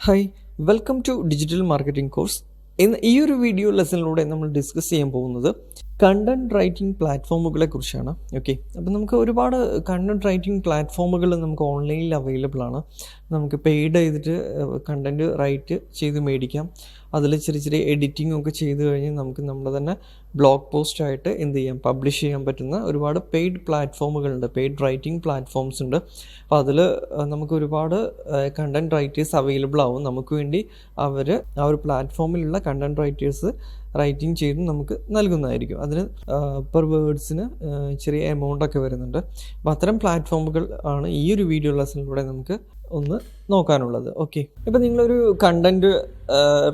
Hi, welcome to digital marketing course. ഇന്ന് ഈ ഒരു വീഡിയോ ലെസണിലൂടെ നമ്മൾ ഡിസ്കസ് ചെയ്യാൻ പോകുന്നത് കണ്ടന്റ് റൈറ്റിംഗ് പ്ലാറ്റ്ഫോമുകളെ കുറിച്ചാണ്. ഓക്കെ, അപ്പോൾ നമുക്ക് ഒരുപാട് കണ്ടന്റ് റൈറ്റിംഗ് പ്ലാറ്റ്ഫോമുകൾ നമുക്ക് ഓൺലൈനിൽ അവൈലബിൾ ആണ്. നമുക്ക് പെയ്ഡ് ചെയ്തിട്ട് കണ്ടന്റ് റൈറ്റ് ചെയ്ത് മേടിക്കാം. അതിൽ ചെറിയ ചെറിയ എഡിറ്റിംഗ് ഒക്കെ ചെയ്ത് കഴിഞ്ഞ് നമുക്ക് നമ്മുടെ തന്നെ ബ്ലോഗ് പോസ്റ്റായിട്ട് എന്ത് ചെയ്യാം, പബ്ലിഷ് ചെയ്യാൻ പറ്റുന്ന ഒരുപാട് പെയ്ഡ് പ്ലാറ്റ്ഫോമുകളുണ്ട്, പെയ്ഡ് റൈറ്റിംഗ് പ്ലാറ്റ്ഫോംസ് ഉണ്ട്. അപ്പോൾ അതിൽ നമുക്ക് ഒരുപാട് കണ്ടന്റ് റൈറ്റേഴ്സ് അവൈലബിൾ ആവും. നമുക്ക് വേണ്ടി അവർ ആ ഒരു പ്ലാറ്റ്ഫോമിലുള്ള കണ്ടന്റ് റൈറ്റേഴ്സ് റൈറ്റിംഗ് ചെയ്ത് നമുക്ക് നൽകുന്നതായിരിക്കും. അതിന് പെർ വേർഡ്സിന് ചെറിയ എമൗണ്ടൊക്കെ വരുന്നുണ്ട്. അപ്പോൾ അത്തരം പ്ലാറ്റ്ഫോമുകൾ ആണ് ഈ ഒരു വീഡിയോ ലെസണിലൂടെ നമുക്ക് ഒന്ന് നോക്കാനുള്ളത്. ഓക്കെ, ഇപ്പം നിങ്ങളൊരു കണ്ടന്റ്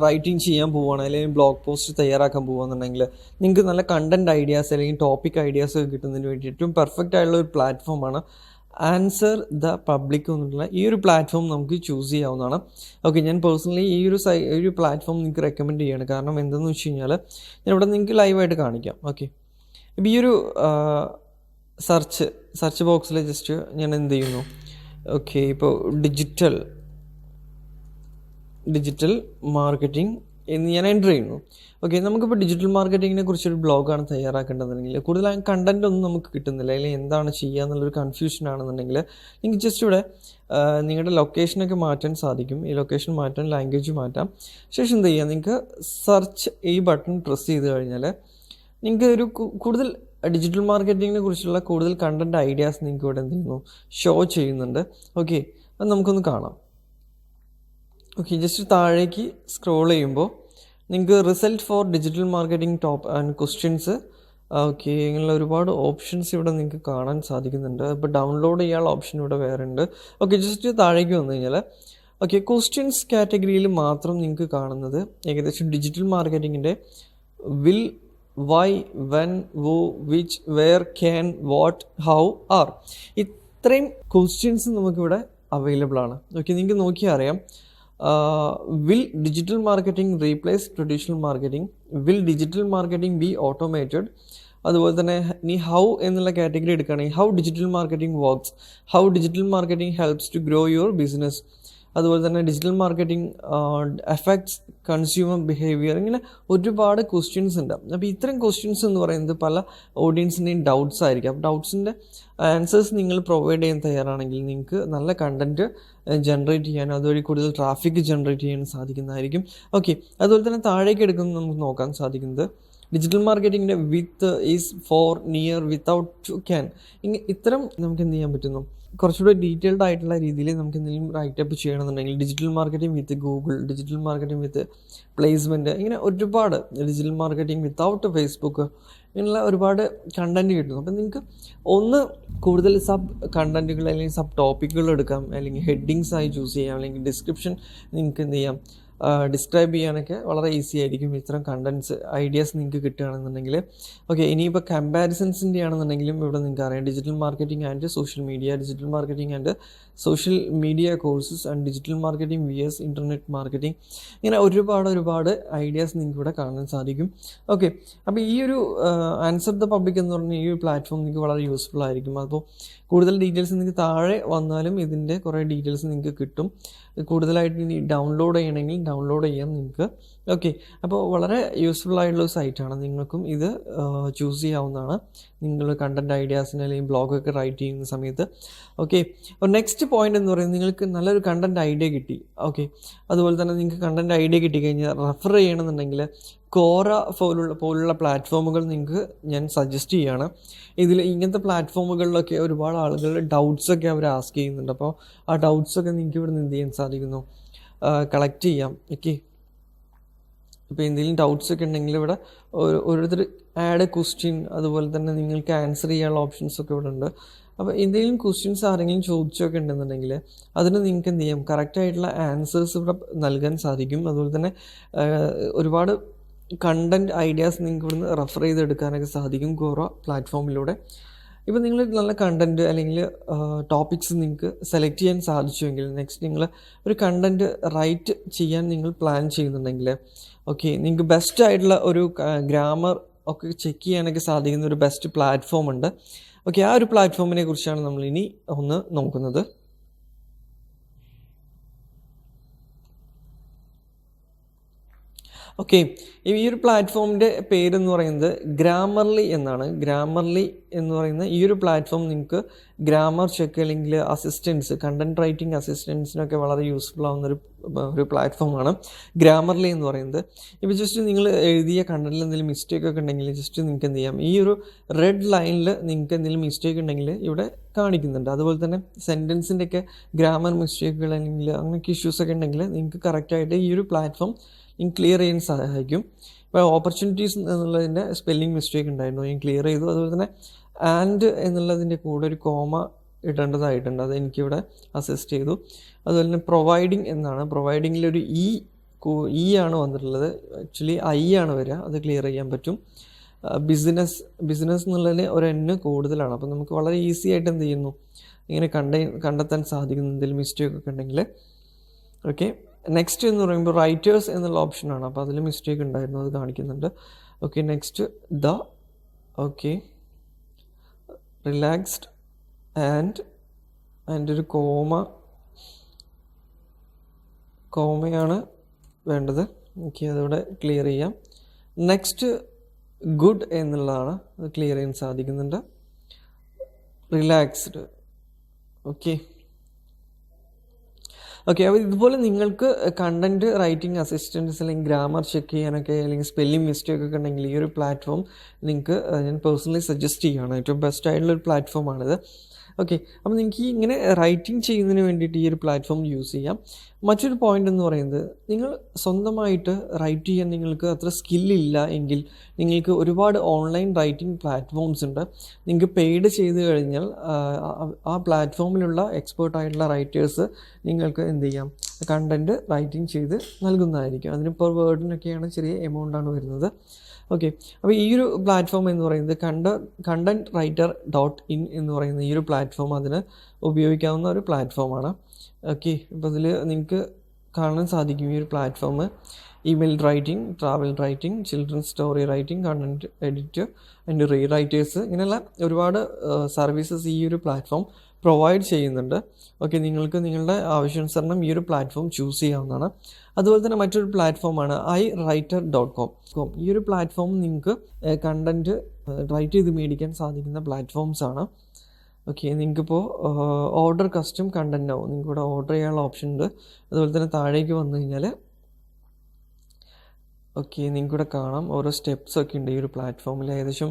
റൈറ്റിംഗ് ചെയ്യാൻ പോവുകയാണ്, അല്ലെങ്കിൽ ബ്ലോഗ് പോസ്റ്റ് തയ്യാറാക്കാൻ പോവുകയാണെന്നുണ്ടെങ്കിൽ നിങ്ങൾക്ക് നല്ല കണ്ടന്റ് ഐഡിയാസ് അല്ലെങ്കിൽ ടോപ്പിക് ഐഡിയാസ് ഒക്കെ കിട്ടുന്നതിന് വേണ്ടി ഏറ്റവും പെർഫെക്റ്റ് ആയിട്ടുള്ള ഒരു പ്ലാറ്റ്ഫോമാണ് ആൻസർ ദ പബ്ലിക് എന്നുള്ള ഈ ഒരു പ്ലാറ്റ്ഫോം നമുക്ക് ചൂസ് ചെയ്യാവുന്നതാണ്. ഓക്കെ, ഞാൻ പേഴ്സണലി ഈ ഒരു പ്ലാറ്റ്ഫോം നിങ്ങൾക്ക് റെക്കമെൻഡ് ചെയ്യാണ്. കാരണം എന്തെന്ന് വെച്ച് കഴിഞ്ഞാൽ ഞാൻ ഇവിടെ നിങ്ങൾക്ക് ലൈവായിട്ട് കാണിക്കാം. ഓക്കെ, ഇപ്പോൾ ഈ ഒരു സെർച്ച് ബോക്സിൽ ജസ്റ്റ് ഞാൻ എന്ത് ചെയ്യുന്നു, ഓക്കെ, ഇപ്പോൾ ഡിജിറ്റൽ മാർക്കറ്റിംഗ് എന്ന് ഞാൻ എൻ്റർ ചെയ്യുന്നു. ഓക്കെ, നമുക്കിപ്പോൾ ഡിജിറ്റൽ മാർക്കറ്റിങ്ങിനെ കുറിച്ചൊരു ബ്ലോഗാണ് തയ്യാറാക്കേണ്ടതെന്നുണ്ടെങ്കിൽ കൂടുതൽ കണ്ടന്റ് ഒന്നും നമുക്ക് കിട്ടുന്നില്ല, അല്ലെങ്കിൽ എന്താണ് ചെയ്യുക എന്നുള്ളൊരു കൺഫ്യൂഷൻ ആണെന്നുണ്ടെങ്കിൽ നിങ്ങൾക്ക് ജസ്റ്റ് ഇവിടെ നിങ്ങളുടെ ലൊക്കേഷനൊക്കെ മാറ്റാൻ സാധിക്കും. ഈ ലൊക്കേഷൻ മാറ്റാൻ, ലാംഗ്വേജ് മാറ്റാം. ശേഷം എന്ത് ചെയ്യുക, നിങ്ങൾക്ക് സെർച്ച് ഈ ബട്ടൺ പ്രസ് ചെയ്ത് കഴിഞ്ഞാൽ നിങ്ങൾക്ക് ഒരു കൂടുതൽ ഡിജിറ്റൽ മാർക്കറ്റിങ്ങിനെ കുറിച്ചുള്ള കൂടുതൽ കണ്ടന്റ് ഐഡിയാസ് നിങ്ങൾക്ക് ഇവിടെ എന്ത് ചെയ്യുന്നു, ഷോ ചെയ്യുന്നുണ്ട്. ഓക്കെ, അത് നമുക്കൊന്ന് കാണാം. ഓക്കെ, ജസ്റ്റ് താഴേക്ക് സ്ക്രോൾ ചെയ്യുമ്പോൾ നിങ്ങൾക്ക് result four digital marketing top and questions, okay, ഇങ്ങനെയുള്ള ഒരുപാട് ഓപ്ഷൻസ് ഇവിടെ നിങ്ങൾക്ക് കാണാൻ സാധിക്കുന്നുണ്ട്. ഇപ്പോൾ ഡൗൺലോഡ് ചെയ്യാനുള്ള ഓപ്ഷൻ ഇവിടെ വേറെ ഉണ്ട്. ഓക്കെ, ജസ്റ്റ് താഴേക്ക് വന്നു കഴിഞ്ഞാൽ ഓക്കെ, ക്വസ്റ്റ്യൻസ് കാറ്റഗറിയിൽ മാത്രം നിങ്ങൾക്ക് കാണുന്നത് ഏകദേശം ഡിജിറ്റൽ മാർക്കറ്റിങ്ങിൻ്റെ will, why, when, who, which, where, can, what, how, are, ഇത്രയും ക്വസ്റ്റ്യൻസ് നമുക്കിവിടെ അവൈലബിൾ ആണ്. ഓക്കെ, നിങ്ങൾക്ക് നോക്കിയാൽ അറിയാം. Will digital marketing replace traditional marketing, will digital marketing be automated, അതുപോലെ തന്നെ ഇനി ഹൗ എന്നുള്ള കാറ്റഗറി എടുക്കുകയാണെങ്കിൽ how digital marketing works, how digital marketing helps to grow your business, അതുപോലെ തന്നെ digital marketing effects consumer behaviour, ഇങ്ങനെ ഒരുപാട് ക്വസ്റ്റ്യൻസ് ഉണ്ട്. അപ്പോൾ ഇത്തരം ക്വസ്റ്റ്യൻസ് എന്ന് പറയുന്നത് പല ഓഡിയൻസിൻ്റെയും ഡൗട്ട്സ് ആയിരിക്കും. അപ്പോൾ ഡൗട്ട്സിൻ്റെ ആൻസേഴ്സ് നിങ്ങൾ പ്രൊവൈഡ് ചെയ്യാൻ തയ്യാറാണെങ്കിൽ നിങ്ങൾക്ക് നല്ല കണ്ടൻറ്റ് ജനറേറ്റ് ചെയ്യാനും അതുവഴി കൂടുതൽ ട്രാഫിക് ജനറേറ്റ് ചെയ്യാനും സാധിക്കുന്നതായിരിക്കും. ഓക്കെ, അതുപോലെ തന്നെ താഴേക്ക് എടുക്കുന്നത് നമുക്ക് നോക്കാൻ സാധിക്കുന്നത് ഡിജിറ്റൽ മാർക്കറ്റിങ്ങിൻ്റെ with, is, for, near, without, to, can, ഇത്തരം നമുക്ക് എന്ത് ചെയ്യാൻ പറ്റുന്നു, കുറച്ചുകൂടെ ഡീറ്റെയിൽഡ് ആയിട്ടുള്ള രീതിയിൽ നമുക്ക് എന്തെങ്കിലും റൈറ്റപ്പ് ചെയ്യണമെന്നുണ്ടെങ്കിൽ digital marketing with Google, digital marketing with placement, ഇങ്ങനെ ഒരുപാട് ഡിജിറ്റൽ മാർക്കറ്റിംഗ് വിത്തൗട്ട് ഫേസ്ബുക്ക്, ഇങ്ങനെയുള്ള ഒരുപാട് കണ്ടൻറ്റ് കിട്ടുന്നു. അപ്പം നിങ്ങൾക്ക് ഒന്ന് കൂടുതൽ സബ് കണ്ടൻറ്റുകൾ അല്ലെങ്കിൽ സബ് ടോപ്പിക്കുകൾ എടുക്കാം, അല്ലെങ്കിൽ ഹെഡിങ്സ് ആയി ചൂസ് ചെയ്യാം, അല്ലെങ്കിൽ ഡിസ്ക്രിപ്ഷൻ നിങ്ങൾക്ക് എന്ത് ചെയ്യാം, ഡിസ്ക്രൈബ് ചെയ്യാനൊക്കെ വളരെ ഈസി ആയിരിക്കും ഇത്തരം കണ്ടൻറ്റ്സ് ഐഡിയാസ് നിങ്ങൾക്ക് കിട്ടുകയാണെന്നുണ്ടെങ്കിൽ. ഓക്കെ, ഇനിയിപ്പോൾ കമ്പാരിസൺസിൻ്റെ ആണെന്നുണ്ടെങ്കിലും ഇവിടെ നിങ്ങൾക്ക് അറിയാം digital marketing and social media, digital marketing and social media courses and digital marketing VS internet marketing, ഇങ്ങനെ ഒരുപാട് ഐഡിയാസ് നിങ്ങൾക്ക് ഇവിടെ കാണാൻ സാധിക്കും. ഓക്കെ, അപ്പോൾ ഈ ഒരു ആൻസർ ദ പബ്ലിക് എന്ന് പറഞ്ഞ ഈ ഒരു പ്ലാറ്റ്ഫോം നിങ്ങൾക്ക് വളരെ യൂസ്ഫുൾ ആയിരിക്കും. അപ്പോൾ കൂടുതൽ ഡീറ്റെയിൽസ് നിങ്ങൾക്ക് താഴെ വന്നാലും ഇതിൻ്റെ കുറേ ഡീറ്റെയിൽസ് നിങ്ങൾക്ക് കിട്ടും. കൂടുതലായിട്ട് ഇനി ഡൗൺലോഡ് ചെയ്യണമെങ്കിൽ ഡൗൺലോഡ് ചെയ്യാം നിങ്ങൾക്ക്. ഓക്കെ, അപ്പോൾ വളരെ യൂസ്ഫുൾ ആയിട്ടുള്ള സൈറ്റാണ്. നിങ്ങൾക്കും ഇത് ചൂസ് ചെയ്യാവുന്നതാണ് നിങ്ങൾ കണ്ടൻറ് ഐഡിയാസിന് അല്ലെങ്കിൽ ബ്ലോഗൊക്കെ റൈറ്റ് ചെയ്യുന്ന സമയത്ത്. ഓക്കെ, അപ്പോൾ നെക്സ്റ്റ് പോയിന്റ് എന്ന് പറയുന്നത് നിങ്ങൾക്ക് നല്ലൊരു കണ്ടൻറ് ഐഡിയ കിട്ടി. ഓക്കെ, അതുപോലെ തന്നെ നിങ്ങൾക്ക് കണ്ടൻറ് ഐഡിയ കിട്ടിക്കഴിഞ്ഞാൽ റെഫർ ചെയ്യണമെന്നുണ്ടെങ്കിൽ കോറ പോലുള്ള പ്ലാറ്റ്ഫോമുകൾ നിങ്ങൾക്ക് ഞാൻ സജസ്റ്റ് ചെയ്യുകയാണ്. ഇതിൽ ഇങ്ങനത്തെ പ്ലാറ്റ്ഫോമുകളിലൊക്കെ ഒരുപാട് ആളുകളുടെ ഡൗട്ട്സൊക്കെ അവർ ആസ്ക് ചെയ്യുന്നുണ്ട്. അപ്പോൾ ആ ഡൗട്ട്സൊക്കെ നിങ്ങൾക്ക് ഇവിടെ നിന്ന് എന്ത് ചെയ്യാൻ സാധിക്കുന്നു, കളക്ട് ചെയ്യാം. ഓക്കെ, ഇപ്പോൾ എന്തെങ്കിലും ഡൗട്ട്സ് ഒക്കെ ഉണ്ടെങ്കിൽ ഇവിടെ ഓരോരുത്തർ ആഡ് ക്വസ്റ്റ്യൻ, അതുപോലെ തന്നെ നിങ്ങൾക്ക് ആൻസർ ചെയ്യാനുള്ള ഓപ്ഷൻസൊക്കെ ഇവിടെ ഉണ്ട്. അപ്പോൾ എന്തെങ്കിലും ക്വസ്റ്റ്യൻസ് ആരെങ്കിലും ചോദിച്ചൊക്കെ ഉണ്ടെന്നുണ്ടെങ്കിൽ അതിന് നിങ്ങൾക്ക് എന്ത് ചെയ്യാം, കറക്റ്റായിട്ടുള്ള ആൻസേഴ്സ് ഇവിടെ നൽകാൻ സാധിക്കും. അതുപോലെ തന്നെ ഒരുപാട് കണ്ടൻറ് ഐഡിയാസ് നിങ്ങൾക്ക് ഇവിടുന്ന് റെഫർ ചെയ്തെടുക്കാനൊക്കെ സാധിക്കും കോറ പ്ലാറ്റ്ഫോമിലൂടെ. ഇപ്പോൾ നിങ്ങൾ നല്ല കണ്ടൻറ്റ് അല്ലെങ്കിൽ ടോപ്പിക്സ് നിങ്ങൾക്ക് സെലക്ട് ചെയ്യാൻ സാധിച്ചുവെങ്കിൽ നെക്സ്റ്റ് നിങ്ങൾ ഒരു കണ്ടൻറ്റ് റൈറ്റ് ചെയ്യാൻ നിങ്ങൾ പ്ലാൻ ചെയ്യുന്നുണ്ടെങ്കിൽ ഓക്കെ, നിങ്ങൾക്ക് ബെസ്റ്റ് ആയിട്ടുള്ള ഒരു ഗ്രാമർ ഒക്കെ ചെക്ക് ചെയ്യാനൊക്കെ സാധിക്കുന്ന ഒരു ബെസ്റ്റ് പ്ലാറ്റ്ഫോം ഉണ്ട്. ഓക്കെ, ആ ഒരു പ്ലാറ്റ്ഫോമിനെ കുറിച്ചാണ് നമ്മൾ ഇനി ഒന്ന് നോക്കുന്നത്. ഓക്കെ, ഈ ഒരു പ്ലാറ്റ്ഫോമിൻ്റെ പേരെന്ന് പറയുന്നത് ഗ്രാമർലി എന്നാണ്. ഗ്രാമർലി എന്ന് പറയുന്ന ഈ ഒരു പ്ലാറ്റ്ഫോം നിങ്ങൾക്ക് ഗ്രാമർ ചെക്ക് അല്ലെങ്കിൽ അസിസ്റ്റൻസ്, കണ്ടൻറ് റൈറ്റിംഗ് അസിസ്റ്റൻസിനൊക്കെ വളരെ യൂസ്ഫുൾ ആവുന്നൊരു പ്ലാറ്റ്ഫോമാണ് ഗ്രാമർലി എന്ന് പറയുന്നത്. ഇപ്പോൾ ജസ്റ്റ് നിങ്ങൾ എഴുതിയ കണ്ടൻറ്റിൽ എന്തെങ്കിലും മിസ്റ്റേക്ക് ഒക്കെ ഉണ്ടെങ്കിൽ ജസ്റ്റ് നിങ്ങൾക്ക് എന്ത് ചെയ്യാം, ഈ ഒരു റെഡ് ലൈനിൽ നിങ്ങൾക്ക് എന്തെങ്കിലും മിസ്റ്റേക്ക് ഉണ്ടെങ്കിൽ ഇവിടെ കാണിക്കുന്നുണ്ട്. അതുപോലെ തന്നെ സെൻറ്റൻസിൻ്റെയൊക്കെ ഗ്രാമർ മിസ്റ്റേക്കുകൾ അല്ലെങ്കിൽ അങ്ങനെയൊക്കെ ഇഷ്യൂസൊക്കെ ഉണ്ടെങ്കിൽ നിങ്ങൾക്ക് കറക്റ്റായിട്ട് ഈ ഒരു പ്ലാറ്റ്ഫോം നിങ്ങൾക്ക് ക്ലിയർ ചെയ്യാൻ സഹായിക്കും. ഇപ്പോൾ ഓപ്പർച്യൂണിറ്റീസ് എന്നുള്ളതിൻ്റെ സ്പെല്ലിംഗ് മിസ്റ്റേക്ക് ഉണ്ടായിരുന്നു, ഞാൻ ക്ലിയർ ചെയ്തു. അതുപോലെ തന്നെ ആൻഡ് എന്നുള്ളതിൻ്റെ കൂടെ ഒരു കോമ ഇടേണ്ടതായിട്ടുണ്ട്, അത് എനിക്കിവിടെ അസിസ്റ്റ് ചെയ്തു. അതുപോലെ തന്നെ പ്രൊവൈഡിങ് എന്നാണ്, പ്രൊവൈഡിങ്ങിലൊരു ഇ ആണ് വന്നിട്ടുള്ളത്, ആക്ച്വലി ഐ ആണ് വരിക, അത് ക്ലിയർ ചെയ്യാൻ പറ്റും. ബിസിനസ് എന്നുള്ളതിന് ഒരു എണ്ണ് കൂടുതലാണ്, അപ്പോൾ നമുക്ക് വളരെ ഈസി ആയിട്ട് എന്ത് ചെയ്യുന്നു, ഇങ്ങനെ കണ്ടെത്താൻ സാധിക്കുന്നു എന്തെങ്കിലും മിസ്റ്റേക്ക് ഒക്കെ ഉണ്ടെങ്കിൽ. ഓക്കെ, നെക്സ്റ്റ് എന്ന് പറയുമ്പോൾ റൈറ്റേഴ്സ് എന്നുള്ള ഓപ്ഷനാണ്, അപ്പോൾ അതിൽ മിസ്റ്റേക്ക് ഉണ്ടായിരുന്നു, അത് കാണിക്കുന്നുണ്ട്. Okay, next okay relaxed and ഒരു കോമയാണ് വേണ്ടത്. ഓക്കെ, അതവിടെ ക്ലിയർ ചെയ്യാം. നെക്സ്റ്റ് ഗുഡ് എന്നുള്ളതാണ്, അത് ക്ലിയർ ചെയ്യാൻ സാധിക്കുന്നുണ്ട്. റിലാക്സ്ഡ്. ഓക്കെ, അപ്പോൾ ഇതുപോലെ നിങ്ങൾക്ക് കണ്ടൻറ്റ് റൈറ്റിംഗ് അസിസ്റ്റൻസ് അല്ലെങ്കിൽ ഗ്രാമർ ചെക്ക് ചെയ്യാനൊക്കെ അല്ലെങ്കിൽ സ്പെല്ലിംഗ് മിസ്റ്റേക്ക് ഒക്കെ ഉണ്ടെങ്കിൽ ഈ ഒരു പ്ലാറ്റ്ഫോം നിങ്ങൾക്ക് ഞാൻ പേഴ്സണലി സജസ്റ്റ് ചെയ്യുകയാണ്. ഏറ്റവും ബെസ്റ്റ് ആയിട്ടുള്ളൊരു പ്ലാറ്റ്ഫോമാണിത്. ഓക്കെ, അപ്പോൾ നിങ്ങൾക്ക് ഇങ്ങനെ റൈറ്റിംഗ് ചെയ്യുന്നതിന് വേണ്ടിയിട്ട് ഈ ഒരു പ്ലാറ്റ്ഫോം യൂസ് ചെയ്യാം. മറ്റൊരു പോയിൻ്റ് എന്ന് പറയുന്നത്, നിങ്ങൾ സ്വന്തമായിട്ട് റൈറ്റ് ചെയ്യാൻ നിങ്ങൾക്ക് അത്ര സ്കില്ലില്ല എങ്കിൽ നിങ്ങൾക്ക് ഒരുപാട് ഓൺലൈൻ റൈറ്റിംഗ് പ്ലാറ്റ്ഫോംസ് ഉണ്ട്. നിങ്ങൾക്ക് പെയ്ഡ് ചെയ്ത് കഴിഞ്ഞാൽ ആ പ്ലാറ്റ്ഫോമിലുള്ള എക്സ്പേർട്ടായിട്ടുള്ള റൈറ്റേഴ്സ് നിങ്ങൾക്ക് എന്ത് ചെയ്യാം, കണ്ടൻറ്റ് റൈറ്റിംഗ് ചെയ്ത് നൽകുന്നതായിരിക്കും. അതിന് പെർ വേർഡിനൊക്കെയാണ് ചെറിയ എമൗണ്ടാണ് വരുന്നത്. ഓക്കെ, അപ്പോൾ ഈ ഒരു പ്ലാറ്റ്ഫോം എന്ന് പറയുന്നത് കണ്ടൻറ് റൈറ്റർ .in എന്ന് പറയുന്ന ഈ ഒരു പ്ലാറ്റ്ഫോം അതിന് ഉപയോഗിക്കാവുന്ന ഒരു പ്ലാറ്റ്ഫോമാണ്. ഓക്കെ, അപ്പോൾ അതിൽ നിങ്ങൾക്ക് കാണാൻ സാധിക്കും ഈ ഒരു platform email writing, travel writing, children's story writing, content edit and writers, ഇങ്ങനെയുള്ള ഒരുപാട് സർവീസസ് ഈ ഒരു പ്ലാറ്റ്ഫോം പ്രൊവൈഡ് ചെയ്യുന്നുണ്ട്. ഓക്കെ, നിങ്ങൾക്ക് നിങ്ങളുടെ ആവശ്യാനുസരണം ഈ ഒരു പ്ലാറ്റ്ഫോം ചൂസ് ചെയ്യാവുന്നതാണ്. അതുപോലെ തന്നെ മറ്റൊരു പ്ലാറ്റ്ഫോമാണ് iWriter.com. ഈ ഒരു പ്ലാറ്റ്ഫോം നിങ്ങൾക്ക് കണ്ടൻറ്റ് റൈറ്റ് ചെയ്ത് മേടിക്കാൻ സാധിക്കുന്ന പ്ലാറ്റ്ഫോംസാണ്. ഓക്കെ, നിങ്ങൾക്കിപ്പോൾ ഓർഡർ കസ്റ്റം കണ്ടൻറ്റ് ആവും, നിങ്ങൾക്ക് ഇവിടെ ഓർഡർ ചെയ്യാനുള്ള ഓപ്ഷൻ ഉണ്ട്. അതുപോലെ തന്നെ താഴേക്ക് വന്നു കഴിഞ്ഞാൽ ഓക്കെ, നിങ്ങൾക്കിവിടെ കാണാം ഓരോ സ്റ്റെപ്സൊക്കെ ഉണ്ട് ഈ ഒരു പ്ലാറ്റ്ഫോമിൽ. ഏകദേശം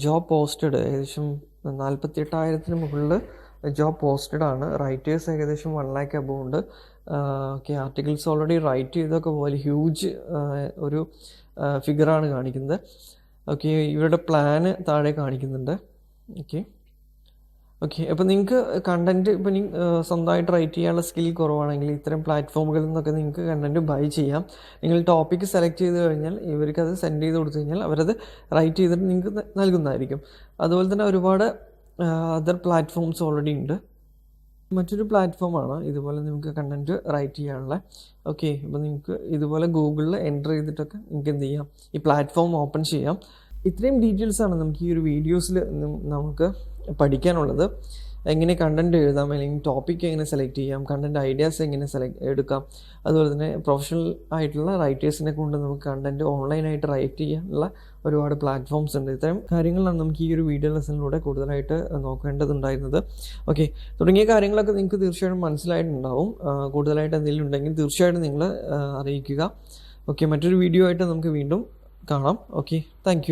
ജോബ് പോസ്റ്റഡ് ഏകദേശം 48,000 മുകളിൽ ജോബ് പോസ്റ്റഡ് ആണ്. റൈറ്റേഴ്സ് ഏകദേശം 1 lakh above ഉണ്ട്. ഓക്കെ, ആർട്ടിക്കിൾസ് ഓൾറെഡി റൈറ്റ് ചെയ്തൊക്കെ പോലെ ഹ്യൂജ് ഒരു ഫിഗറാണ് കാണിക്കുന്നത്. ഓക്കെ, ഇവരുടെ പ്ലാന് താഴെ കാണിക്കുന്നുണ്ട്. ഓക്കെ, അപ്പോൾ നിങ്ങൾക്ക് കണ്ടൻറ്റ് ഇപ്പോൾ സ്വന്തമായിട്ട് റൈറ്റ് ചെയ്യാനുള്ള സ്കിൽ കുറവാണെങ്കിൽ ഇത്തരം പ്ലാറ്റ്ഫോമുകളിൽ നിന്നൊക്കെ നിങ്ങൾക്ക് കണ്ടൻറ്റ് ബൈ ചെയ്യാം. നിങ്ങൾ ടോപ്പിക്ക് സെലക്ട് ചെയ്ത് കഴിഞ്ഞാൽ ഇവർക്കത് സെൻഡ് ചെയ്ത് കൊടുത്തു കഴിഞ്ഞാൽ അവരത് റൈറ്റ് ചെയ്തിട്ട് നിങ്ങൾക്ക് നൽകുന്നതായിരിക്കും. അതുപോലെ തന്നെ ഒരുപാട് അതർ പ്ലാറ്റ്ഫോംസ് ഓൾറെഡി ഉണ്ട്. മറ്റൊരു പ്ലാറ്റ്ഫോമാണ് ഇതുപോലെ നിങ്ങൾക്ക് കണ്ടൻറ്റ് റൈറ്റ് ചെയ്യാനുള്ള. ഓക്കെ, അപ്പോൾ നിങ്ങൾക്ക് ഇതുപോലെ ഗൂഗിളിൽ എൻ്റർ ചെയ്തിട്ടൊക്കെ നിങ്ങൾക്ക് എന്ത് ചെയ്യാം, ഈ പ്ലാറ്റ്ഫോം ഓപ്പൺ ചെയ്യാം. ഇത്രയും ഡീറ്റെയിൽസാണ് നമുക്ക് ഈ ഒരു വീഡിയോസിൽ നമുക്ക് പഠിക്കാനുള്ളത്. എങ്ങനെ കണ്ടൻറ്റ് എഴുതാം, അല്ലെങ്കിൽ ടോപ്പിക്ക് എങ്ങനെ സെലക്ട് ചെയ്യാം, കണ്ടൻറ്റ് ഐഡിയാസ് എങ്ങനെ എടുക്കാം. അതുപോലെ തന്നെ പ്രൊഫഷണൽ ആയിട്ടുള്ള റൈറ്റേഴ്സിനെ കൊണ്ട് നമുക്ക് കണ്ടൻറ്റ് ഓൺലൈനായിട്ട് റൈറ്റ് ചെയ്യാനുള്ള ഒരുപാട് പ്ലാറ്റ്ഫോംസ് ഉണ്ട്. ഇത്തരം കാര്യങ്ങളാണ് നമുക്ക് ഈ ഒരു വീഡിയോ ലെസണിലൂടെ കൂടുതലായിട്ട് നോക്കേണ്ടതുണ്ടായിരുന്നത്. ഓക്കെ, തുടങ്ങിയ കാര്യങ്ങളൊക്കെ നിങ്ങൾക്ക് തീർച്ചയായിട്ടും മനസ്സിലായിട്ടുണ്ടാവും. കൂടുതലായിട്ട് എന്തെങ്കിലും ഉണ്ടെങ്കിൽ തീർച്ചയായിട്ടും നിങ്ങൾ അറിയിക്കുക. ഓക്കെ, മറ്റൊരു വീഡിയോ ആയിട്ട് നമുക്ക് വീണ്ടും കാണാം. Okay, thank